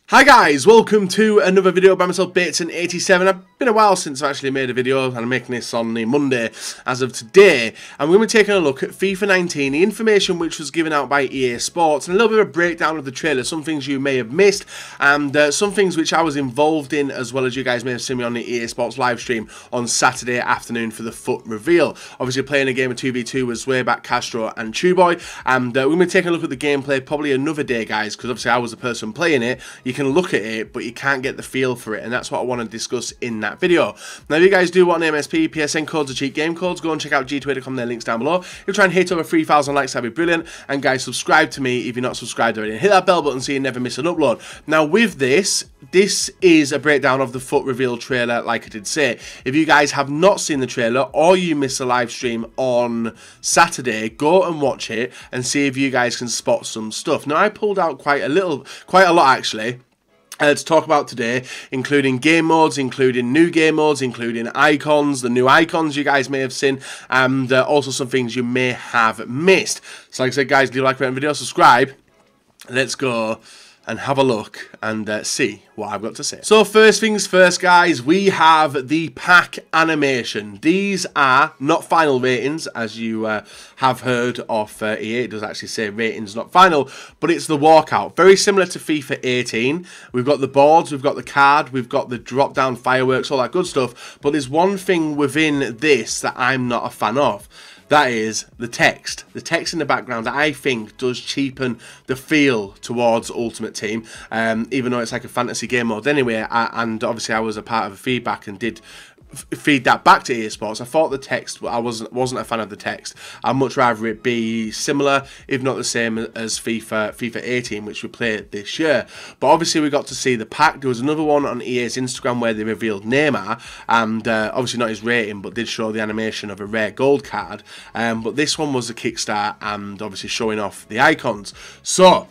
Hi guys, welcome to another video by myself, Bateson87. It's been a while since I've actually made a video, and I'm making this on the Monday as of today. And we're going to be taking a look at FIFA 19, the information which was given out by EA Sports, and a little bit of a breakdown of the trailer, some things you may have missed, and some things which I was involved in, as well as you guys may have seen me on the EA Sports live stream on Saturday afternoon for the FUT reveal. Obviously playing a game of 2v2 with Zwayback, Castro and Chewboy, and we're going to be taking a look at the gameplay probably another day, guys, because obviously I was the person playing it. You can look at it, but you can't get the feel for it, and that's what I want to discuss in that video. Now, if you guys do want an MSP, PSN codes, or cheap game codes, go and check out g2a.com, their links down below. If you try and hit over 3,000 likes, that'd be brilliant. And guys, subscribe to me if you're not subscribed already. Hit that bell button so you never miss an upload. Now, with this is a breakdown of the FUT reveal trailer, like I did say. If you guys have not seen the trailer, or you missed the live stream on Saturday, go and watch it and see if you guys can spot some stuff. Now, I pulled out quite a lot actually, to talk about today, including game modes, including new game modes, including icons, the new icons you guys may have seen, and also some things you may have missed. So like I said, guys, do you like the video, subscribe. Let's go and have a look and see what I've got to say. So first things first, guys, we have the pack animation. These are not final ratings, as you have heard of EA. It does actually say ratings not final, but it's the walkout. Very similar to FIFA 18. We've got the boards, we've got the card, we've got the drop-down fireworks, all that good stuff. But there's one thing within this that I'm not a fan of. That is the text. The text in the background, I think, does cheapen the feel towards Ultimate Team, even though it's like a fantasy game mode anyway. And obviously I was a part of the feedback and did feed that back to EA Sports. I thought the text, I wasn't a fan of the text. I'd much rather it be similar, if not the same as FIFA 18, which we played this year. But obviously we got to see the pack. There was another one on EA's Instagram where they revealed Neymar, and obviously not his rating, but did show the animation of a rare gold card. But this one was a kickstart and obviously showing off the icons. So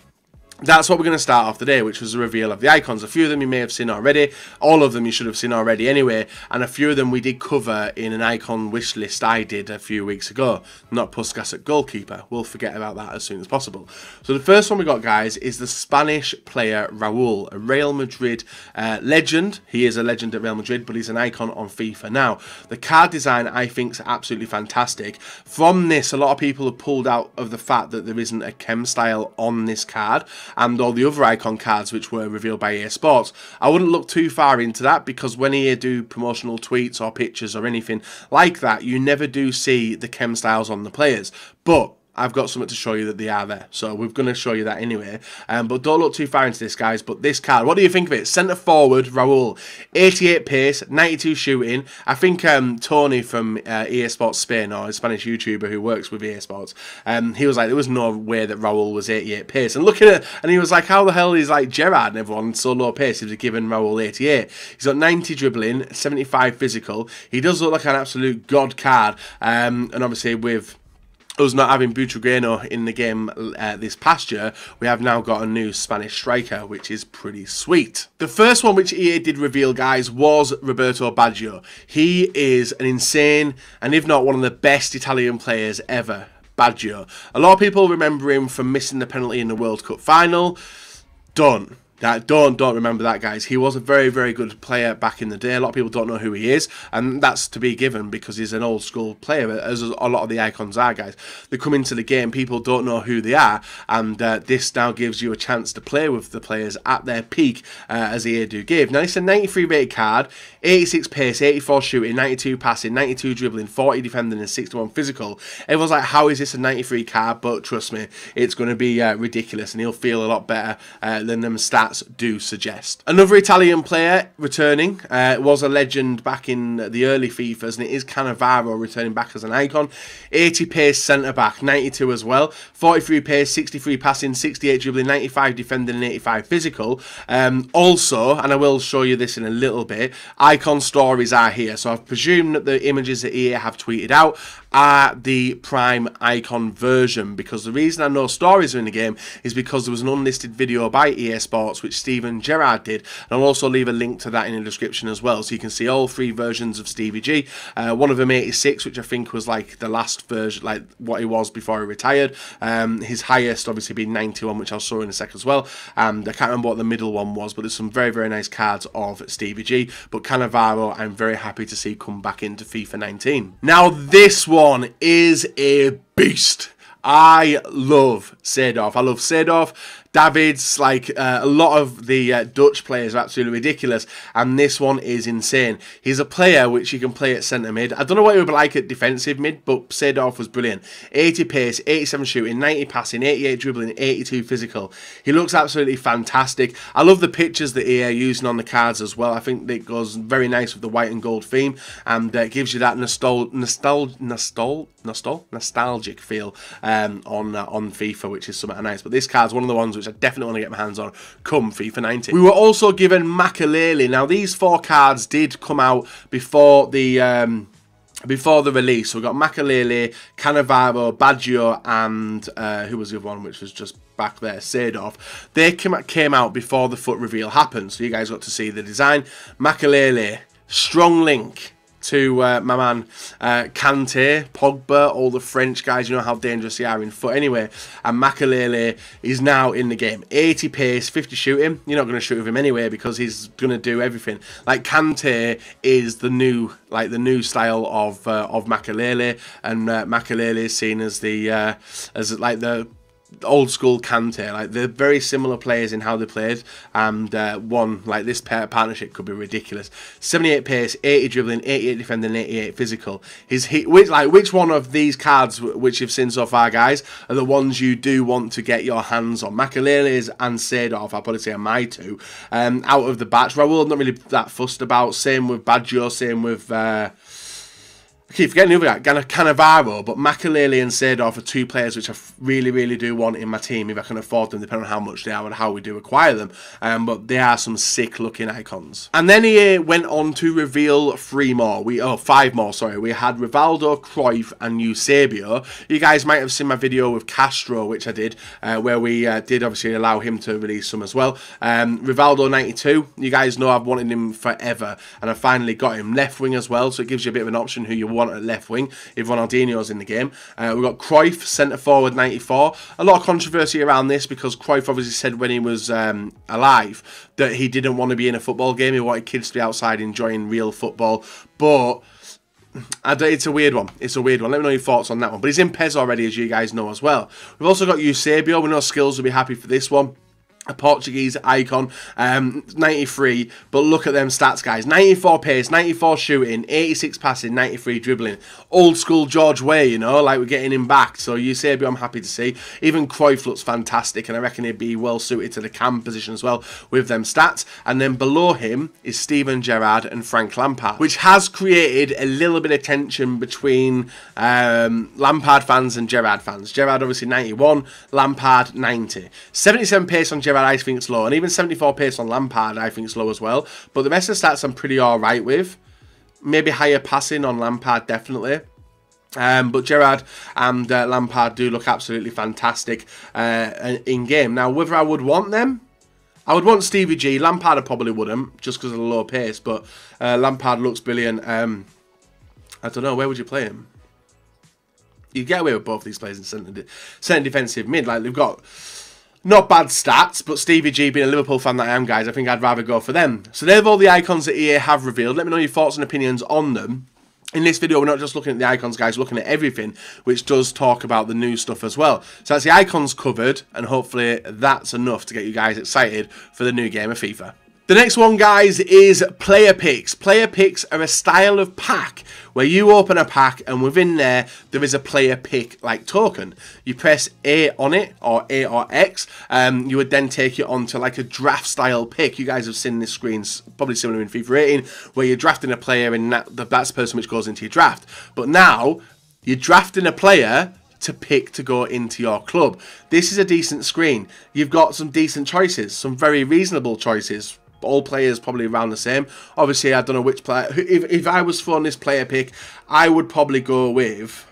that's what we're going to start off today, which was a reveal of the icons. A few of them you may have seen already. All of them you should have seen already anyway. And a few of them we did cover in an icon wish list I did a few weeks ago. Not Puskas at goalkeeper. We'll forget about that as soon as possible. So the first one we got, guys, is the Spanish player Raul, a Real Madrid legend. He is a legend at Real Madrid, but he's an icon on FIFA. Now, the card design I think is absolutely fantastic. From this, a lot of people have pulled out of the fact that there isn't a chem style on this card, and all the other icon cards which were revealed by EA Sports. I wouldn't look too far into that, because when EA do promotional tweets or pictures or anything like that, you never do see the chem styles on the players. But I've got something to show you that they are there, so we're going to show you that anyway. But don't look too far into this, guys. But this card, what do you think of it? Centre forward, Raul, 88 pace, 92 shooting. I think Tony from EA Sports Spain, or a Spanish YouTuber who works with EA Sports, he was like, there was no way that Raul was 88 pace. And looking at, and he was like, how the hell is like GERRARD and everyone so low pace if they're giving Raul 88? He's got 90 dribbling, 75 physical. He does look like an absolute god card, and obviously with us not having Butragueno in the game this past year, we have now got a new Spanish striker, which is pretty sweet. The first one which EA did reveal, guys, was Roberto Baggio. He is an insane, and if not one of the best Italian players ever. Baggio. A lot of people remember him from missing the penalty in the World Cup final. Don't remember that, guys. He was a very, very good player back in the day. A lot of people don't know who he is, and that's to be given because he's an old school player, as a lot of the icons are, guys. They come into the game, people don't know who they are, and this now gives you a chance to play with the players at their peak, as EA do give. Now, it's a 93 rated card, 86 pace, 84 shooting, 92 passing, 92 dribbling, 40 defending, and 61 physical. Everyone's like, how is this a 93 card? But trust me, it's going to be ridiculous, and he'll feel a lot better than them stats do suggest. Another Italian player returning, was a legend back in the early FIFAs, and it is CANNAVARO returning back as an icon. 80 pace centre back, 92 as well, 43 pace, 63 passing, 68 dribbling, 95 defending, and 85 physical. Also, and I will show you this in a little bit, icon stories are here. So I've presumed that the images that EA have tweeted out are the Prime Icon version, because the reason I know stories are in the game is because there was an unlisted video by EA Sports which Steven Gerrard did, and I'll also leave a link to that in the description as well, so you can see all 3 versions of Stevie G. One of them 86, which I think was like the last version, like what he was before he retired. His highest obviously being 91, which I'll show in a sec as well. I can't remember what the middle one was, but there's some very, very nice cards of Stevie G. But CANNAVARO, I'm very happy to see come back into FIFA 19. Now this one is a beast. I love SEEDORF. I love SEEDORF. Davids, like a lot of the Dutch players are absolutely ridiculous, and this one is insane. He's a player which you can play at centre mid. I don't know what he would be like at defensive mid, but SEEDORF was brilliant. 80 pace, 87 shooting, 90 passing, 88 dribbling, 82 physical. He looks absolutely fantastic. I love the pictures that EA are using on the cards as well. I think it goes very nice with the white and gold theme, and it gives you that nostalgic feel on FIFA, which is something nice. But this card's one of the ones which I definitely want to get my hands on come FIFA 19. We were also given Makelele. Now these 4 cards did come out before the release. So we got Makelele, CANNAVARO, BAGGIO, and who was the other one which was just back there, SEEDORF. They came out before the FUT reveal happened, so you guys got to see the design. Makelele, strong link to my man Kante, Pogba, all the French guys. You know how dangerous they are in FUT anyway. And Makelele is now in the game. 80 pace, 50 shooting. You're not going to shoot with him anyway because he's going to do everything. Like Kante is the new style of Makelele, and Makelele is seen as the old school Kante. Like they're very similar players in how they played, and one like this partnership could be ridiculous. 78 pace, 80 dribbling, 88 defending, 88 physical. Which one of these cards which you've seen so far, guys, are the ones you do want to get your hands on? Makelele's and SEEDORF, I'll probably say are my 2 out of the batch. Raul, I'm not really that fussed about. Same with BAGGIO, same with I keep forgetting the other guy, CANNAVARO, but Makelele and SEEDORF are 2 players which I really, really do want in my team if I can afford them, depending on how much they are and how we do acquire them. But they are some sick looking icons. And then he went on to reveal 5 more, sorry. We had Rivaldo, CRUYFF and Eusebio. You guys might have seen my video with Castro, which I did, where we did obviously allow him to release some as well. Rivaldo 92, you guys know I've wanted him forever, and I finally got him. Left wing as well, so it gives you a bit of an option who you want at left wing if Ronaldinho's in the game. We've got CRUYFF, centre forward 94. A lot of controversy around this because CRUYFF obviously said when he was alive that he didn't want to be in a football game. He wanted kids to be outside enjoying real football. But it's a weird one. It's a weird one. Let me know your thoughts on that one. But he's in PES already, as you guys know as well. We've also got Eusebio. We know Skills will be happy for this one. A Portuguese icon, 93, but look at them stats, guys. 94 pace, 94 shooting, 86 passing, 93 dribbling. Old school George Way, you know, like we're getting him back. So Eusebio, I'm happy to see. Even CRUYFF looks fantastic, and I reckon he'd be well suited to the cam position as well with them stats. And then below him is Steven Gerrard and Frank Lampard, which has created a little bit of tension between Lampard fans and Gerrard fans. Gerrard obviously 91, Lampard 90. 77 pace on Gerrard, I think it's low, and even 74 pace on Lampard I think it's low as well, but the rest of the stats I'm pretty alright with. Maybe higher passing on Lampard, definitely. But Gerrard and Lampard do look absolutely fantastic in game. Now, whether I would want them, I would want Stevie G. Lampard I probably wouldn't, just because of the low pace, but Lampard looks brilliant. I don't know, where would you play him? You get away with both these players in centre defensive mid. Like, they've got not bad stats, but Stevie G, being a Liverpool fan that I am, guys, I think I'd rather go for them. So they're all the icons that EA have revealed. Let me know your thoughts and opinions on them. In this video, we're not just looking at the icons, guys, we're looking at everything, which does talk about the new stuff as well. So that's the icons covered, and hopefully that's enough to get you guys excited for the new game of FIFA. The next one, guys, is player picks. Player picks are a style of pack where you open a pack and within there is a player pick like token. You press A on it, or A or X, you would then take it onto like a draft style pick. You guys have seen this screen, probably similar in FIFA 18, where you're drafting a player and that's the person which goes into your draft. But now you're drafting a player to pick to go into your club. This is a decent screen. You've got some decent choices, some very reasonable choices. All players probably around the same. Obviously, I don't know which player. If I was throwing this player pick, I would probably go with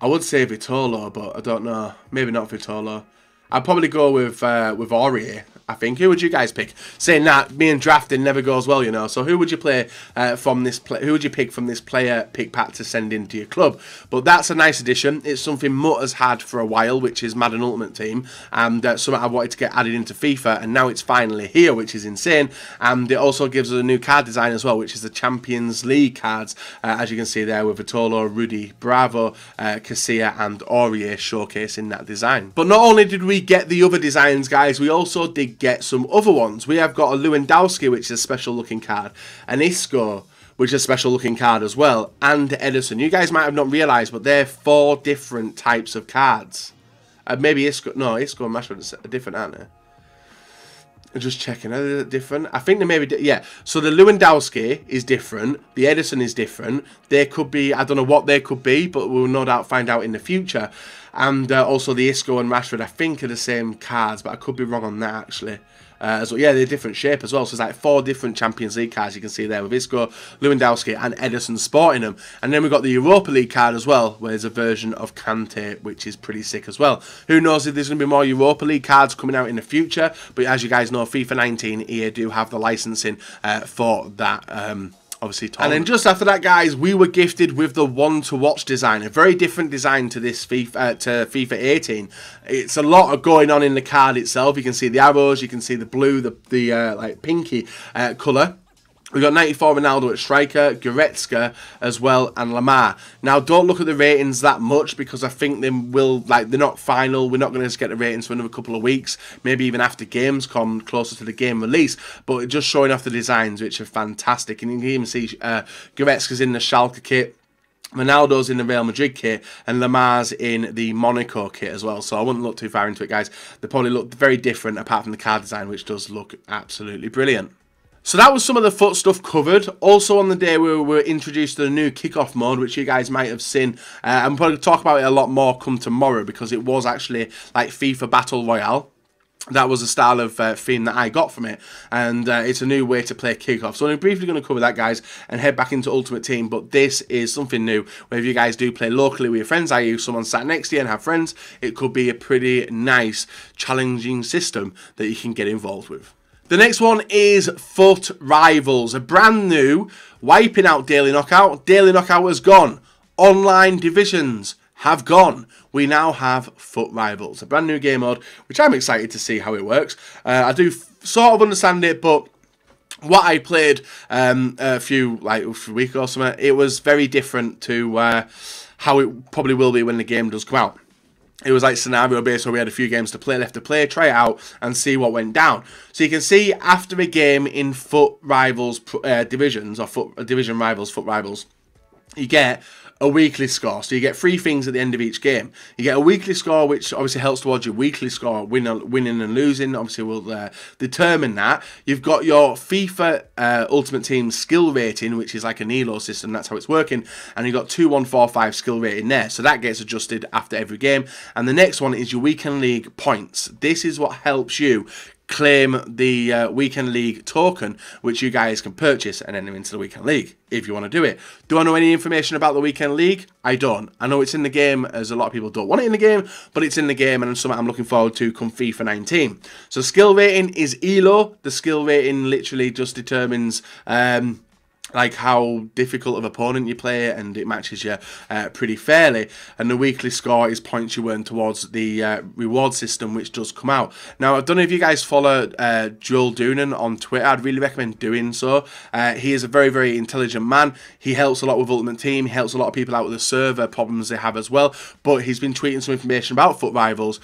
I would say Vitolo, but I don't know. Maybe not Vitolo. I'd probably go with Aurier, I think. Who would you guys pick? Saying that, me and drafting never goes well, you know. So who would you play from this? Who would you pick from this player pick pack to send into your club? But that's a nice addition. It's something Mutt has had for a while, which is Madden Ultimate Team, and something I wanted to get added into FIFA, and now it's finally here, which is insane. And it also gives us a new card design as well, which is the Champions League cards, as you can see there with Vitolo, Rudy, Bravo, Casilla, and Aurier showcasing that design. But not only did we get the other designs, guys, we also did get some other ones. We have got a Lewandowski, which is a special looking card, an Isco, which is a special looking card as well, and Edison. You guys might have not realised, but they're 4 different types of cards. Maybe Isco, no, Isco and Rashford are different, aren't they? I'm just checking, are they different? I think they may be, yeah. So the Lewandowski is different, the Edison is different. They could be, I don't know what they could be, but we'll no doubt find out in the future. And also the Isco and Rashford, I think, are the same cards, but I could be wrong on that, actually. So yeah, they're different shape as well. So it's like 4 different Champions League cards you can see there with Isco, Lewandowski, and Edison sporting them. And then we've got the Europa League card as well, where there's a version of Kante, which is pretty sick as well. Who knows if there's going to be more Europa League cards coming out in the future? But as you guys know, FIFA 19 EA do have the licensing for that. Obviously, and then just after that, guys, we were gifted with the One to Watch design, a very different design to this FIFA 18. It's a lot of going on in the card itself. You can see the arrows, you can see the blue, the like pinky colour. We've got 94 Ronaldo at striker, Goretzka as well, and Lamar. Now, don't look at the ratings that much because I think they will, like, they're not final. We're not going to get the ratings for another couple of weeks, maybe even after games come closer to the game release. But just showing off the designs, which are fantastic. And you can even see Goretzka's in the Schalke kit, Ronaldo's in the Real Madrid kit, and Lamar's in the Monaco kit as well. So I wouldn't look too far into it, guys. They probably look very different apart from the card design, which does look absolutely brilliant. So that was some of the FUT stuff covered. Also on the day we were introduced to the new kickoff mode, which you guys might have seen. And we'll probably talk about it a lot more come tomorrow because it was actually like FIFA Battle Royale. That was a style of theme that I got from it, and it's a new way to play kickoff. So I'm briefly going to cover that, guys, and head back into Ultimate Team. But this is something new, where if you guys do play locally with your friends, i.e. someone sat next to you and have friends, it could be a pretty nice, challenging system that you can get involved with. The next one is FUT Rivals, a brand new, wiping out Daily Knockout. Daily Knockout has gone. Online divisions have gone. We now have FUT Rivals, a brand new game mode, which I'm excited to see how it works. I do sort of understand it, but what I played a few weeks or something, it was very different to how it probably will be when the game does come out. It was like scenario based, where we had a few games to play, left to play, try it out, and see what went down. So you can see after a game in FUT Rivals divisions, or Division Rivals, FUT Rivals, you get a weekly score. So you get 3 things at the end of each game. You get a weekly score, which obviously helps towards your weekly score, winning and losing. Obviously, we'll determine that. You've got your FIFA Ultimate Team skill rating, which is like an ELO system. That's how it's working. And you've got 2145 skill rating there. So that gets adjusted after every game. And the next one is your Weekend League points. This is what helps you claim the Weekend League token, which you guys can purchase and enter into the Weekend League if you want to do it. Do I know any information about the Weekend League? I don't. I know it's in the game, as a lot of people don't want it in the game, but it's in the game, and it's something I'm looking forward to come FIFA 19. So skill rating is ELO. The skill rating literally just determines like how difficult of opponent you play, and it matches you pretty fairly. And the weekly score is points you earn towards the reward system, which does come out. Now, I don't know if you guys follow Joel Doonan on Twitter. I'd really recommend doing so. He is a very, very intelligent man. He helps a lot with Ultimate Team. He helps a lot of people out with the server problems they have as well. But he's been tweeting some information about FUT Rivals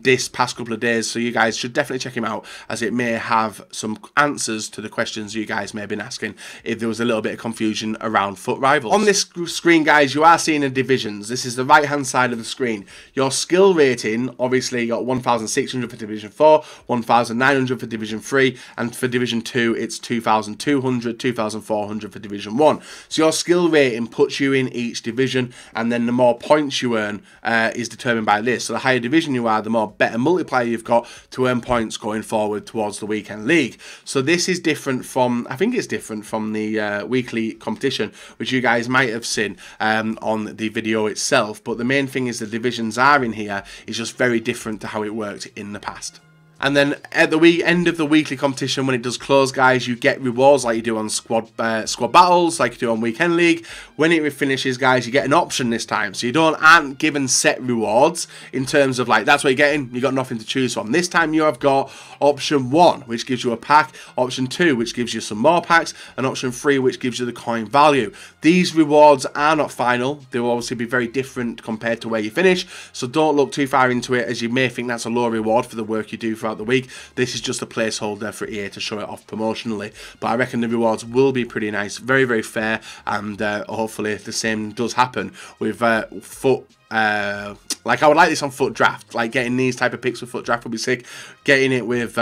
this past couple of days, so you guys should definitely check him out, as it may have some answers to the questions you guys may have been asking if there was a little bit of confusion around FUT Rivals. On this screen, guys, you are seeing the divisions. This is the right hand side of the screen. Your skill rating, obviously, you got 1,600 for Division 4, 1,900 for Division 3, and for Division 2 it's 2,200, 2,400 for Division 1. So your skill rating puts you in each division, and then the more points you earn is determined by this. So the higher division you are, the more better multiplier you've got to earn points going forward towards the Weekend League. So this is different from, I think it's different from the the weekly competition, which you guys might have seen on the video itself. But the main thing is the divisions are in here. It's just very different to how it worked in the past. And then at the end of the weekly competition, when it does close, guys, you get rewards like you do on squad battles, like you do on Weekend League. When it finishes, guys, you get an option this time. So you aren't given set rewards in terms of like, that's what you're getting. You got nothing to choose from. This time you have got option 1, which gives you a pack, option 2, which gives you some more packs, and option 3, which gives you the coin value. These rewards are not final. They will obviously be very different compared to where you finish. So don't look too far into it, as you may think that's a low reward for the work you do throughout the week. This is just a placeholder for EA to show it off promotionally, but I reckon the rewards will be pretty nice, very, very fair, and hopefully the same does happen with FUT. Like I would like this on FUT Draft, like getting these type of picks with FUT Draft would be sick. Getting it with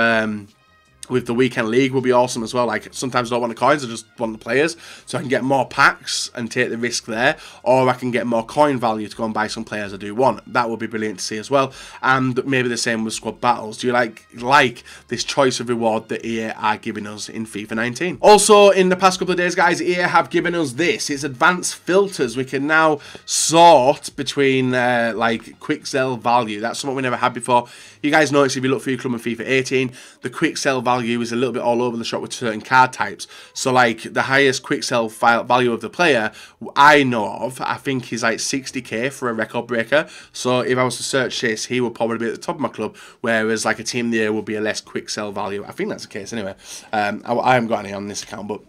the Weekend League will be awesome as well. Like sometimes I don't want the coins, I just want the players, so I can get more packs and take the risk there, or I can get more coin value to go and buy some players I do want. That would be brilliant to see as well. And maybe the same with squad battles. Do you like this choice of reward that EA are giving us in FIFA 19? Also, in the past couple of days, guys, EA have given us this. It's advanced filters. We can now sort between like quick sell value. That's something we never had before. You guys notice if you look for your club in FIFA 18, the quick sell value is a little bit all over the shop with certain card types. So like the highest quick sell value of the player I know of, I think is like 60k for a record breaker. So if I was to search this, he would probably be at the top of my club, whereas like a team of the year would be a less quick sell value. I think that's the case anyway. I haven't got any on this account, but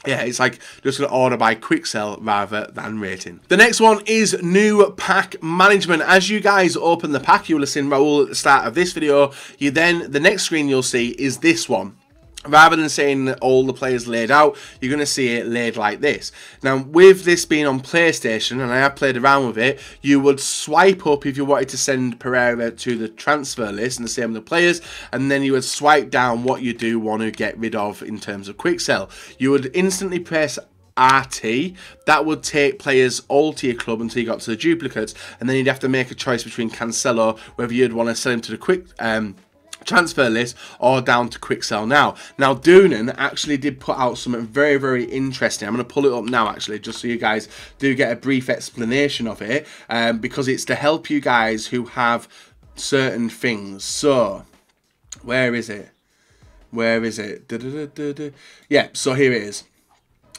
yeah, it's like just going to order by quick sell rather than rating. The next one is new pack management. As you guys open the pack, you will have seen Raul at the start of this video. The next screen you'll see is this one. Rather than seeing all the players laid out, you're going to see it laid like this. Now, with this being on PlayStation, and I have played around with it, you would swipe up if you wanted to send Pereira to the transfer list, and the same with the players, and then you would swipe down what you do want to get rid of in terms of quick sell. You would instantly press RT. That would take players all to your club until you got to the duplicates, and then you'd have to make a choice between Cancelo, whether you'd want to sell him to the quick transfer list or down to quick sell now. Now Doonan actually did put out something very, very interesting. I'm going to pull it up now actually, just so you guys do get a brief explanation of it, because it's to help you guys who have certain things. So where is it? Yeah, so here it is.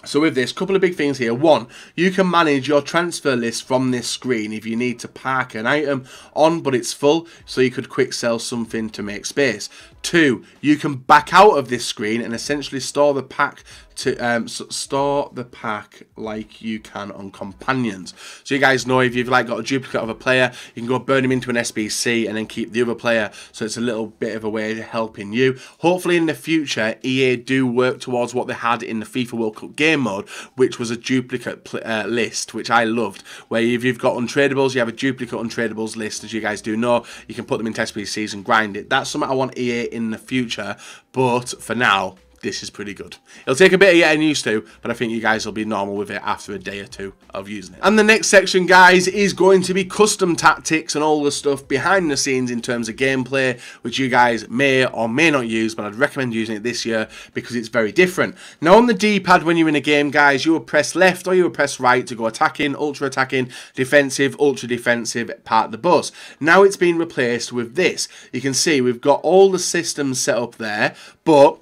So with this, couple of big things here. One, you can manage your transfer list from this screen if you need to park an item on but it's full, so you could quick sell something to make space. Two, you can back out of this screen and essentially store the pack to store the pack like you can on companions. So you guys know if you've like got a duplicate of a player, you can go burn him into an SBC and then keep the other player. So it's a little bit of a way of helping you. Hopefully in the future, EA do work towards what they had in the FIFA World Cup game mode, which was a duplicate list, which I loved, where if you've got untradables, you have a duplicate untradables list. As you guys do know, you can put them into SBCs and grind it. That's something I want EA in the future, but for now, this is pretty good. It'll take a bit of getting used to, but I think you guys will be normal with it after a day or two of using it. And the next section, guys, is going to be custom tactics and all the stuff behind the scenes in terms of gameplay, which you guys may or may not use, but I'd recommend using it this year because it's very different. Now, on the D-pad, when you're in a game, guys, you will press left or you will press right to go attacking, ultra attacking, defensive, ultra defensive, part of the bus. Now it's been replaced with this. You can see we've got all the systems set up there, but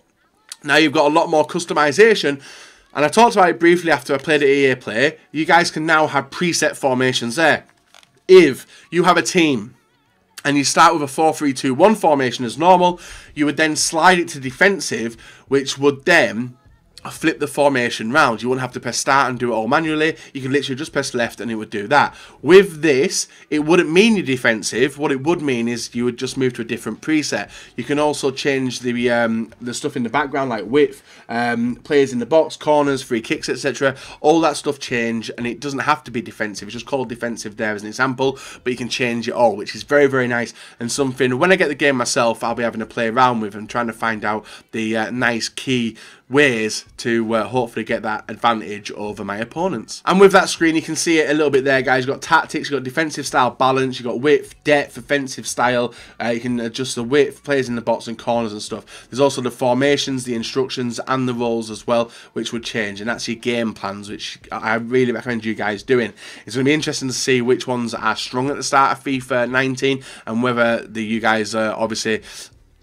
now you've got a lot more customization, and I talked about it briefly after I played at EA Play. You guys can now have preset formations there. If you have a team and you start with a 4-3-2-1 formation as normal, you would then slide it to defensive, which would then flip the formation round. You wouldn't have to press start and do it all manually. You can literally just press left and it would do that. With this, it wouldn't mean you're defensive. What it would mean is you would just move to a different preset. You can also change the stuff in the background, like width, players in the box, corners, free kicks, etc. All that stuff change, and it doesn't have to be defensive. It's just called defensive there as an example, but you can change it all, which is very, very nice, and something when I get the game myself, I'll be having to play around with and trying to find out the nice key ways to hopefully get that advantage over my opponents. And with that screen, you can see it a little bit there, guys. You've got tactics, you've got defensive style balance, you've got width, depth, offensive style. You can adjust the width, players in the box and corners and stuff. There's also the formations, the instructions, and the roles as well, which would change. And that's your game plans, which I really recommend you guys doing. It's going to be interesting to see which ones are strong at the start of FIFA 19 and whether you guys obviously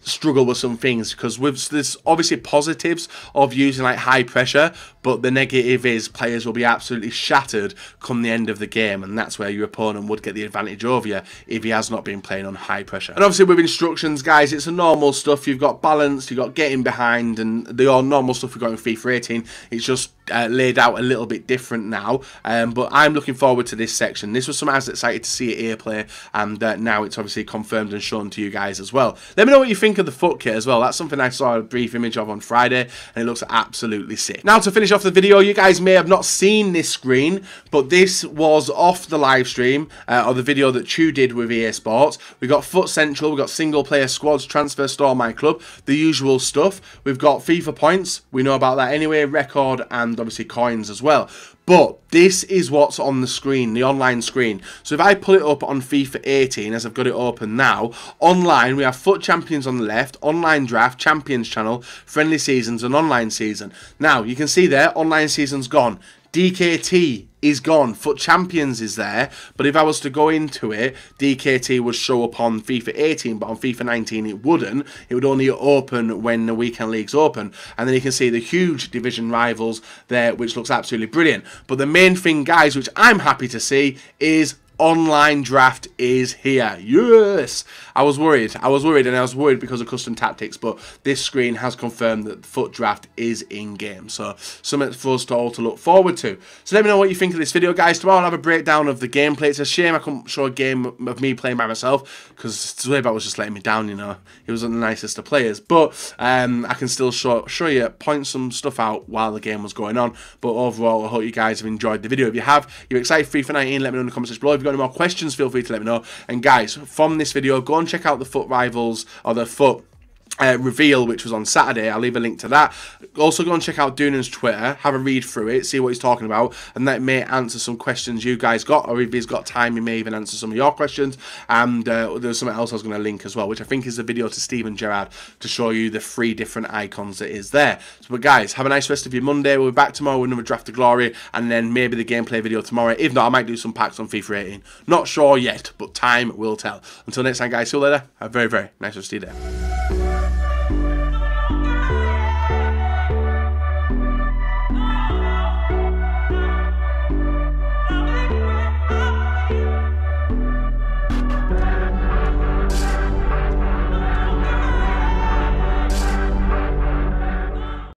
struggle with some things, because there's obviously positives of using like high pressure, but the negative is players will be absolutely shattered come the end of the game, and that's where your opponent would get the advantage over you if he has not been playing on high pressure. And obviously with instructions, guys, it's the normal stuff. You've got balance, you've got getting behind, and the all normal stuff we've got in FIFA 18. It's just laid out a little bit different now, but I'm looking forward to this section. This was something I was excited to see at Airplay, and now it's obviously confirmed and shown to you guys as well. Let me know what you think of the FUT kit as well. That's something I saw a brief image of on Friday, and it looks absolutely sick. Now to finish off the video, you guys may have not seen this screen, but this was off the live stream or the video that Chew did with EA Sports. We got FUT Central, we got single player squads, transfer store, my club, the usual stuff. We've got FIFA points, we know about that anyway, record, and obviously coins as well. But this is what's on the screen, the online screen. So if I pull it up on FIFA 18, as I've got it open now, online we have FUT Champions on the left, online draft, Champions channel, friendly seasons and online season. Now you can see there, online season's gone. DKT is gone. FUT Champions is there, but if I was to go into it, DKT would show up on FIFA 18, but on FIFA 19 it wouldn't. It would only open when the weekend leagues open, and then you can see the huge division rivals there, which looks absolutely brilliant. But the main thing, guys, which I'm happy to see, is online draft is here. Yes, I was worried, and I was worried because of custom tactics, but this screen has confirmed that the FUT draft is in game, so something for us all to look forward to. So let me know what you think of this video, guys. Tomorrow I'll have a breakdown of the gameplay. It's a shame I couldn't show a game of me playing by myself, because Zwaybat was just letting me down, you know. He wasn't the nicest of players, but I can still show you, point some stuff out while the game was going on. But overall, I hope you guys have enjoyed the video. If you have, you're excited for FIFA 19, let me know in the comments below. If you've got any more questions, feel free to let me know. And guys, from this video, go and check out the FUT Rivals, or the FUT reveal, which was on Saturday. I'll leave a link to that. Also go and check out Dunan's Twitter, have a read through it, see what he's talking about, and that may answer some questions you guys got, or if he's got time he may even answer some of your questions. And there's something else I was going to link as well, which I think is a video to Steven Gerrard to show you the 3 different icons that is there. So, but guys, have a nice rest of your Monday. We'll be back tomorrow with another Draft of Glory, and then maybe the gameplay video tomorrow. If not, I might do some packs on FIFA 18. Not sure yet, but time will tell. Until next time, guys, see you later. Have a very, very nice rest of your day.